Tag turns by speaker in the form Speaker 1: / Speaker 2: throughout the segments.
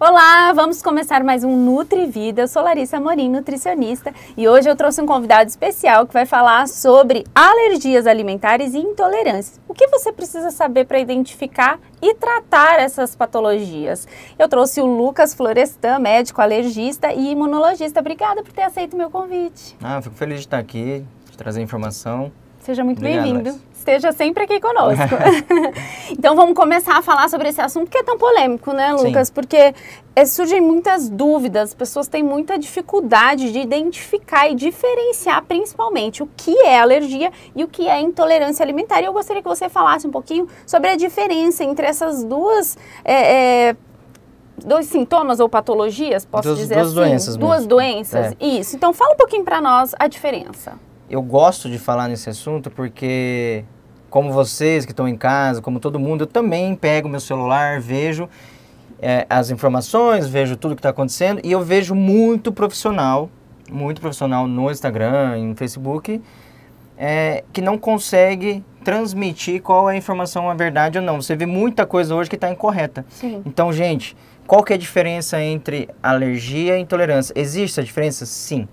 Speaker 1: Olá, vamos começar mais um Nutri Vida. Eu sou Larissa Amorim, nutricionista, e hoje eu trouxe um convidado especial que vai falar sobre alergias alimentares e intolerâncias. O que você precisa saber para identificar e tratar essas patologias? Eu trouxe o Lucas Florestan, médico alergista e imunologista. Obrigada por ter aceito o meu convite.
Speaker 2: Fico feliz de estar aqui, de trazer informação.
Speaker 1: Seja muito bem-vindo. Esteja sempre aqui conosco. Então vamos começar a falar sobre esse assunto que é tão polêmico, né, Lucas? Sim. Porque surgem muitas dúvidas, as pessoas têm muita dificuldade de identificar e diferenciar principalmente o que é alergia e o que é intolerância alimentar. E eu gostaria que você falasse um pouquinho sobre a diferença entre essas dois sintomas ou patologias, posso dizer assim? Duas doenças. Isso. Então fala um pouquinho para nós a diferença.
Speaker 2: Eu gosto de falar nesse assunto porque, como vocês que estão em casa, como todo mundo, eu também pego meu celular, vejo as informações, vejo tudo que está acontecendo e eu vejo muito profissional no Instagram e no Facebook, que não consegue transmitir qual é a informação, a verdade ou não. Você vê muita coisa hoje que está incorreta.
Speaker 1: Sim. Então,
Speaker 2: gente, qual que é a diferença entre alergia e intolerância? Existe a diferença? Sim.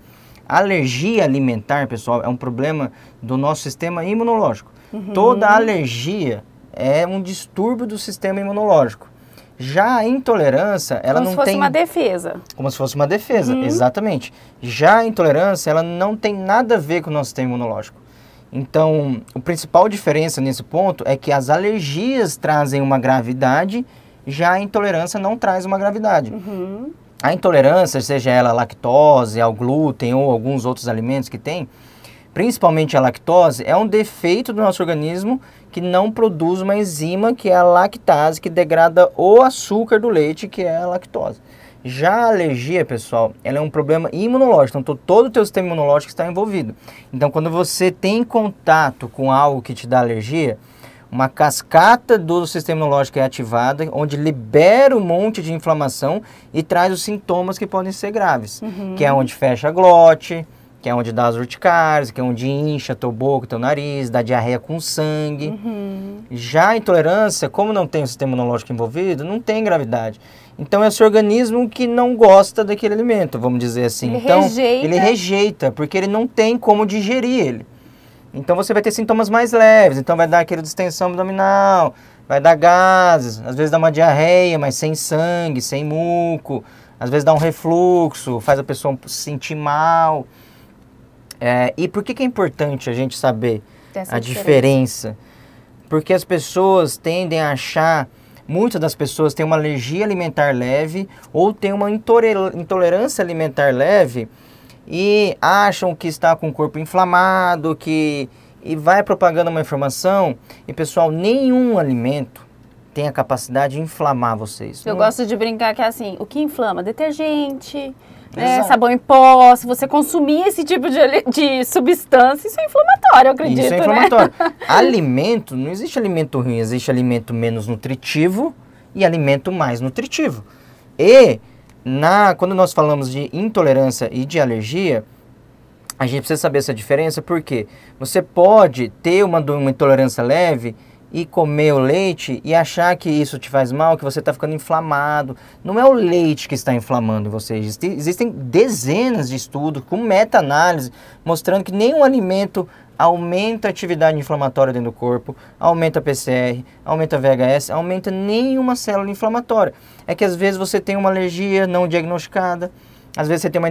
Speaker 2: A alergia alimentar, pessoal, é um problema do nosso sistema imunológico. Toda alergia é um distúrbio do sistema imunológico. Já a intolerância, ela não tem...
Speaker 1: Como se fosse uma defesa.
Speaker 2: Como se fosse uma defesa, exatamente. Já a intolerância, ela não tem nada a ver com o nosso sistema imunológico. Então, a principal diferença nesse ponto é que as alergias trazem uma gravidade, já a intolerância não traz uma gravidade. A intolerância, seja ela à lactose, ao glúten ou alguns outros alimentos que tem, principalmente a lactose, é um defeito do nosso organismo que não produz uma enzima, que é a lactase, que degrada o açúcar do leite, que é a lactose. Já a alergia, pessoal, ela é um problema imunológico, então todo o teu sistema imunológico está envolvido. Então, quando você tem contato com algo que te dá alergia, uma cascata do sistema imunológico é ativada, onde libera um monte de inflamação e traz os sintomas que podem ser graves, que é onde fecha a glote, que é onde dá as urticárias, que é onde incha teu boca, teu nariz, dá diarreia com sangue. Já a intolerância, como não tem o sistema imunológico envolvido, não tem gravidade. Então é o seu organismo que não gosta daquele alimento, vamos dizer assim. Ele rejeita, porque ele não tem como digerir ele. Então você vai ter sintomas mais leves, então vai dar aquela distensão abdominal, vai dar gases, às vezes dá uma diarreia, mas sem sangue, sem muco, às vezes dá um refluxo, faz a pessoa se sentir mal. E por que é importante a gente saber a diferença? Porque as pessoas tendem a achar, muitas das pessoas têm uma alergia alimentar leve ou têm uma intolerância alimentar leve, e acham que está com o corpo inflamado, e vai propagando uma informação. E, pessoal, nenhum alimento tem a capacidade de inflamar vocês.
Speaker 1: Eu gosto de brincar que é assim, o que inflama? Detergente, sabão em pó. Se você consumir esse tipo de substância, isso é inflamatório, eu acredito,
Speaker 2: Isso é inflamatório. Alimento, não existe alimento ruim, existe alimento menos nutritivo e alimento mais nutritivo. Quando nós falamos de intolerância e de alergia, a gente precisa saber essa diferença, porque você pode ter uma intolerância leve e comer o leite e achar que isso te faz mal, que você está ficando inflamado. Não é o leite que está inflamando você. Existem dezenas de estudos com meta-análise mostrando que nenhum alimento aumenta a atividade inflamatória dentro do corpo, aumenta a PCR, aumenta a VHS, aumenta nenhuma célula inflamatória. É que às vezes você tem uma alergia não diagnosticada, às vezes você tem uma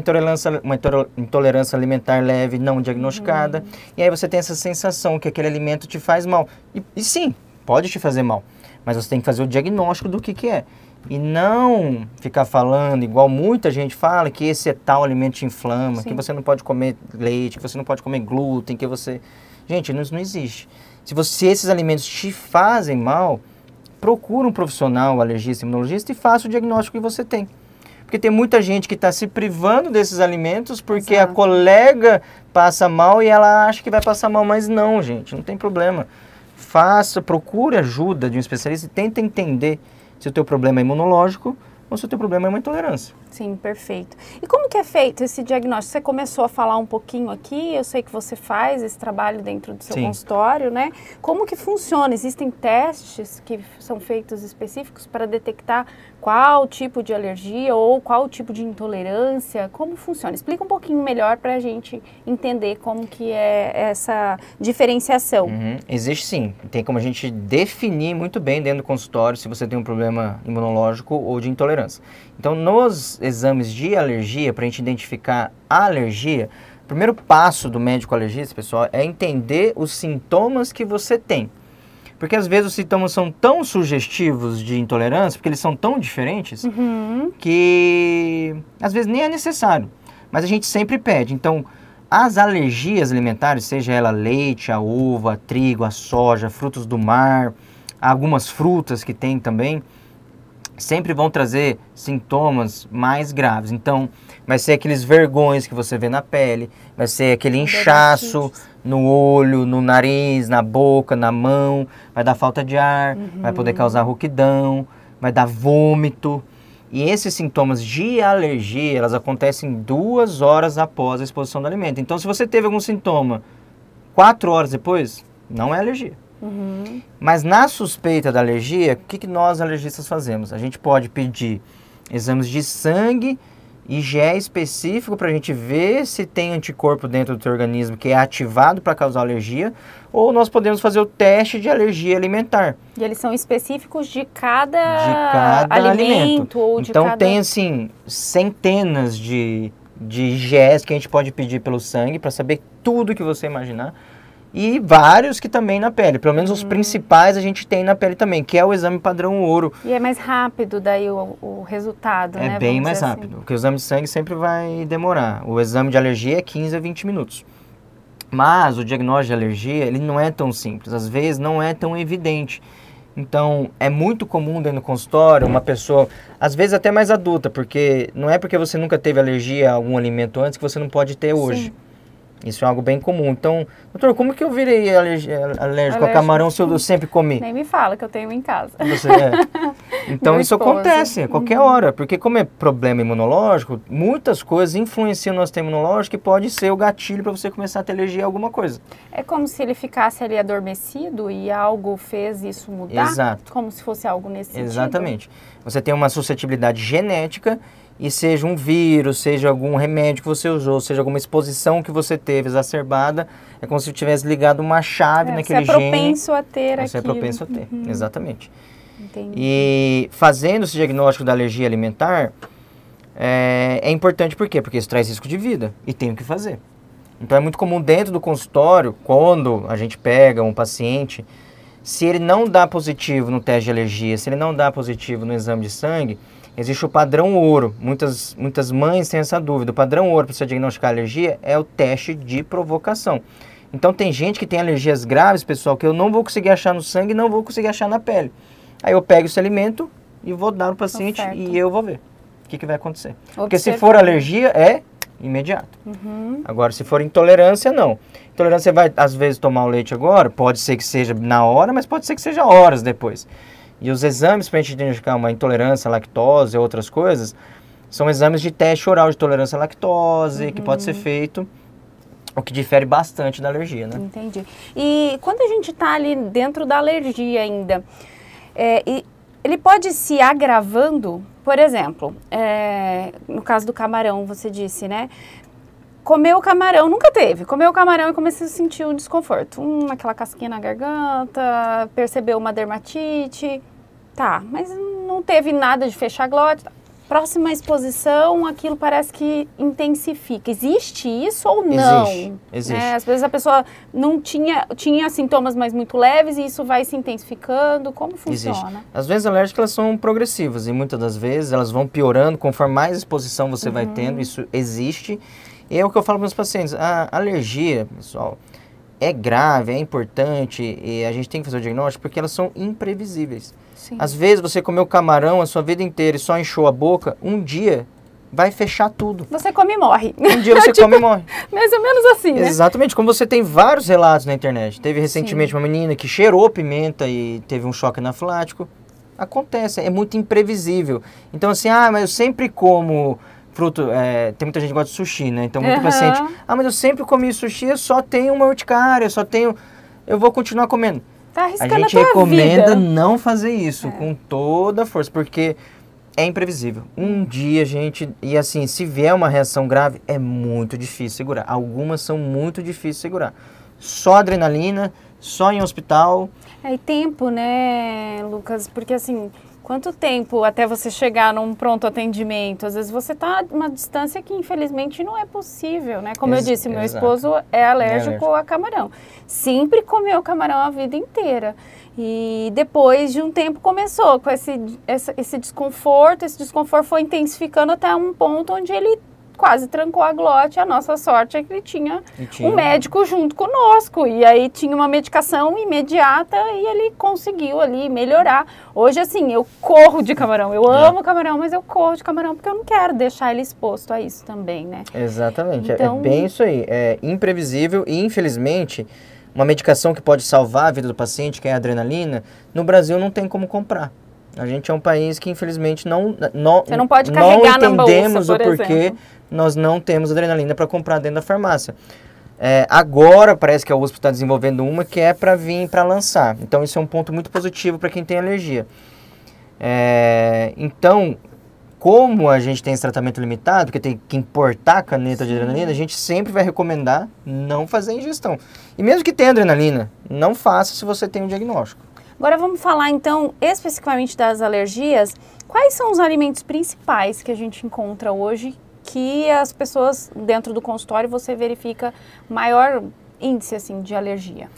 Speaker 2: intolerância alimentar leve não diagnosticada, e aí você tem essa sensação que aquele alimento te faz mal. E sim, pode te fazer mal, mas você tem que fazer o diagnóstico do que é. E não ficar falando, igual muita gente fala, que esse tal alimento te inflama, que você não pode comer leite, que você não pode comer glúten, que você... Gente, isso não existe. Se esses alimentos te fazem mal, procura um profissional, alergista, imunologista, e faça o diagnóstico que você tem. Porque tem muita gente que está se privando desses alimentos porque a colega passa mal e ela acha que vai passar mal, mas não, gente, não tem problema. Procure ajuda de um especialista e tenta entender se o teu problema é imunológico ou se o teu problema é uma intolerância.
Speaker 1: Sim, perfeito. E como que é feito esse diagnóstico? Você começou a falar um pouquinho aqui, eu sei que você faz esse trabalho dentro do seu consultório, né? Como que funciona? Existem testes que são feitos específicos para detectar qual tipo de alergia ou qual tipo de intolerância? Como funciona? Explica um pouquinho melhor para a gente entender como que é essa diferenciação.
Speaker 2: Existe sim. Tem como a gente definir muito bem dentro do consultório se você tem um problema imunológico ou de intolerância. Então, nos exames de alergia, para a gente identificar a alergia, o primeiro passo do médico alergista, pessoal, é entender os sintomas que você tem. Porque às vezes os sintomas são tão sugestivos de intolerância, porque eles são tão diferentes, que às vezes nem é necessário. Mas a gente sempre pede. Então, as alergias alimentares, seja ela leite, a uva, a trigo, a soja, frutos do mar, algumas frutas que tem também, sempre vão trazer sintomas mais graves. Então, vai ser aqueles vergões que você vê na pele, vai ser aquele inchaço no olho, no nariz, na boca, na mão, vai dar falta de ar, vai poder causar rouquidão, vai dar vômito. E esses sintomas de alergia, elas acontecem 2 horas após a exposição do alimento. Então, se você teve algum sintoma 4 horas depois, não é alergia. Mas na suspeita da alergia, o que nós alergistas fazemos? A gente pode pedir exames de sangue, IgE específico para a gente ver se tem anticorpo dentro do teu organismo que é ativado para causar alergia, ou nós podemos fazer o teste de alergia alimentar.
Speaker 1: E eles são específicos de cada alimento ou de
Speaker 2: então
Speaker 1: cada...
Speaker 2: tem assim centenas de IgEs que a gente pode pedir pelo sangue para saber tudo que você imaginar. E vários que também na pele, pelo menos os principais a gente tem na pele também, que é o exame padrão ouro.
Speaker 1: E é mais rápido daí o resultado, né?
Speaker 2: É bem mais rápido, porque o exame de sangue sempre vai demorar. O exame de alergia é 15 a 20 minutos. Mas o diagnóstico de alergia, ele não é tão simples, às vezes não é tão evidente. Então, é muito comum dentro do consultório uma pessoa, às vezes até mais adulta, porque não é porque você nunca teve alergia a algum alimento antes que você não pode ter hoje. Sim. Isso é algo bem comum. Então, doutor, como que eu virei alérgico a camarão se eu sempre comi?
Speaker 1: Nem me fala que eu tenho em casa.
Speaker 2: Você Então, isso acontece a qualquer hora, porque como é problema imunológico, muitas coisas influenciam no sistema imunológico e pode ser o gatilho para você começar a ter alergia a alguma coisa.
Speaker 1: É como se ele ficasse ali adormecido e algo fez isso mudar?
Speaker 2: Exato.
Speaker 1: Como se fosse algo nesse sentido?
Speaker 2: Exatamente. Você tem uma suscetibilidade genética e seja um vírus, seja algum remédio que você usou, seja alguma exposição que você teve exacerbada, é como se tivesse ligado uma chave naquele gene.
Speaker 1: Você é propenso a ter aquilo.
Speaker 2: Você é propenso a ter, exatamente.
Speaker 1: Entendi.
Speaker 2: E fazendo esse diagnóstico da alergia alimentar, é importante por quê? Porque isso traz risco de vida e tem o que fazer. Então é muito comum dentro do consultório, quando a gente pega um paciente, se ele não dá positivo no teste de alergia, se ele não dá positivo no exame de sangue, existe o padrão ouro. Muitas mães têm essa dúvida. O padrão ouro para você diagnosticar alergia é o teste de provocação. Então tem gente que tem alergias graves, pessoal, que eu não vou conseguir achar no sangue e não vou conseguir achar na pele. Aí eu pego esse alimento e vou dar no paciente e eu vou ver o que vai acontecer. Porque se for alergia, é imediato. Agora, se for intolerância, não. Intolerância, você vai, às vezes, tomar o leite agora, pode ser que seja na hora, mas pode ser que seja horas depois. E os exames para a gente identificar uma intolerância à lactose e outras coisas, são exames de teste oral de tolerância à lactose, que pode ser feito, o que difere bastante da alergia, né?
Speaker 1: Entendi. E quando a gente está ali dentro da alergia ainda, ele pode se agravando, por exemplo, no caso do camarão, você disse, né? Comeu o camarão, nunca teve. Comeu o camarão e comecei a sentir um desconforto. Aquela casquinha na garganta, percebeu uma dermatite. Tá, mas não teve nada de fechar a glote. Próxima exposição, aquilo parece que intensifica. Existe isso ou não?
Speaker 2: Existe.
Speaker 1: Às vezes a pessoa não tinha sintomas, mas muito leves, e isso vai se intensificando. Como funciona?
Speaker 2: Existe. As doenças alérgicas, elas são progressivas e muitas das vezes elas vão piorando conforme mais exposição você vai tendo. Isso existe. E é o que eu falo para os pacientes, a alergia, pessoal, é grave, é importante e a gente tem que fazer o diagnóstico porque elas são imprevisíveis.
Speaker 1: Sim.
Speaker 2: Às vezes você comeu camarão a sua vida inteira e só encheu a boca, um dia vai fechar tudo.
Speaker 1: Você come e morre.
Speaker 2: Um dia você come e morre.
Speaker 1: Mais ou menos assim, né?
Speaker 2: Exatamente, como você tem vários relatos na internet. Teve recentemente uma menina que cheirou pimenta e teve um choque anafilático. Acontece, é muito imprevisível. Então assim, mas eu sempre como fruto, tem muita gente que gosta de sushi, né? Então muito paciente, mas eu sempre comi sushi, eu só tenho uma urticária, eu vou continuar comendo.
Speaker 1: Tá arriscando a
Speaker 2: gente
Speaker 1: tua
Speaker 2: recomenda
Speaker 1: vida.
Speaker 2: não fazer isso com toda a força, porque é imprevisível. Um dia, gente, e assim, se vier uma reação grave, é muito difícil segurar. Algumas são muito difíceis de segurar. Só adrenalina, só em hospital.
Speaker 1: E tempo, né, Lucas? Porque assim, quanto tempo até você chegar num pronto atendimento? Às vezes você está a uma distância que infelizmente não é possível, né? Como eu disse, meu esposo é alérgico a camarão. Sempre comeu camarão a vida inteira. E depois de um tempo começou com esse desconforto. Esse desconforto foi intensificando até um ponto onde ele quase trancou a glote. A nossa sorte é que ele tinha um médico junto conosco. E aí tinha uma medicação imediata e ele conseguiu ali melhorar. Hoje, assim, eu corro de camarão. Eu amo camarão, mas eu corro de camarão porque eu não quero deixar ele exposto a isso também, né?
Speaker 2: Exatamente. Então, é bem isso aí. É imprevisível e, infelizmente, uma medicação que pode salvar a vida do paciente, que é a adrenalina, no Brasil não tem como comprar. A gente é um país que, infelizmente,
Speaker 1: você não pode carregar
Speaker 2: não entendemos
Speaker 1: na bolsa,
Speaker 2: o porquê nós não temos adrenalina para comprar dentro da farmácia. Agora, parece que a USP está desenvolvendo uma que é para vir para lançar. Então, isso é um ponto muito positivo para quem tem alergia. Então, como a gente tem esse tratamento limitado, porque tem que importar caneta de adrenalina, a gente sempre vai recomendar não fazer ingestão. E mesmo que tenha adrenalina, não faça se você tem um diagnóstico.
Speaker 1: Agora vamos falar então especificamente das alergias. Quais são os alimentos principais que a gente encontra hoje que as pessoas dentro do consultório você verifica maior índice assim de alergia?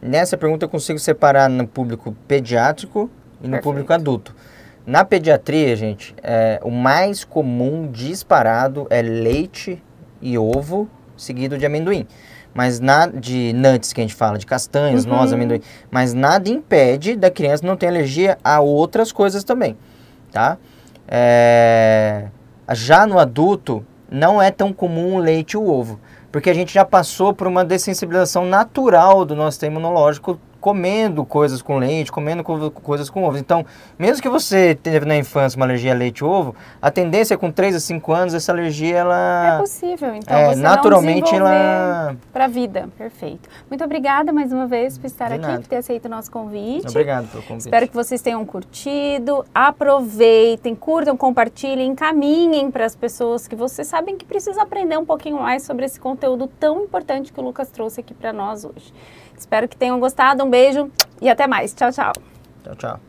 Speaker 2: Nessa pergunta eu consigo separar no público pediátrico e no público adulto. Na pediatria, gente, o mais comum disparado é leite e ovo, seguido de amendoim. Mas nada de nuts, que a gente fala, de castanhas, nozes, amendoim. Mas nada impede da criança não ter alergia a outras coisas também, tá? Já no adulto, não é tão comum o leite e o ovo. Porque a gente já passou por uma dessensibilização natural do nosso sistema imunológico comendo coisas com leite, comendo coisas com ovo. Então, mesmo que você teve na infância uma alergia a leite e ovo, a tendência é com 3 a 5 anos, essa alergia, ela...
Speaker 1: É possível, então, você
Speaker 2: naturalmente
Speaker 1: não
Speaker 2: ela...
Speaker 1: para a vida. Perfeito. Muito obrigada mais uma vez por estar aqui, por ter aceito o nosso convite.
Speaker 2: Obrigado pelo convite.
Speaker 1: Espero que vocês tenham curtido, aproveitem, curtam, compartilhem, encaminhem para as pessoas que vocês sabem que precisam aprender um pouquinho mais sobre esse conteúdo tão importante que o Lucas trouxe aqui para nós hoje. Espero que tenham gostado, um beijo e até mais. Tchau, tchau.
Speaker 2: Tchau, tchau.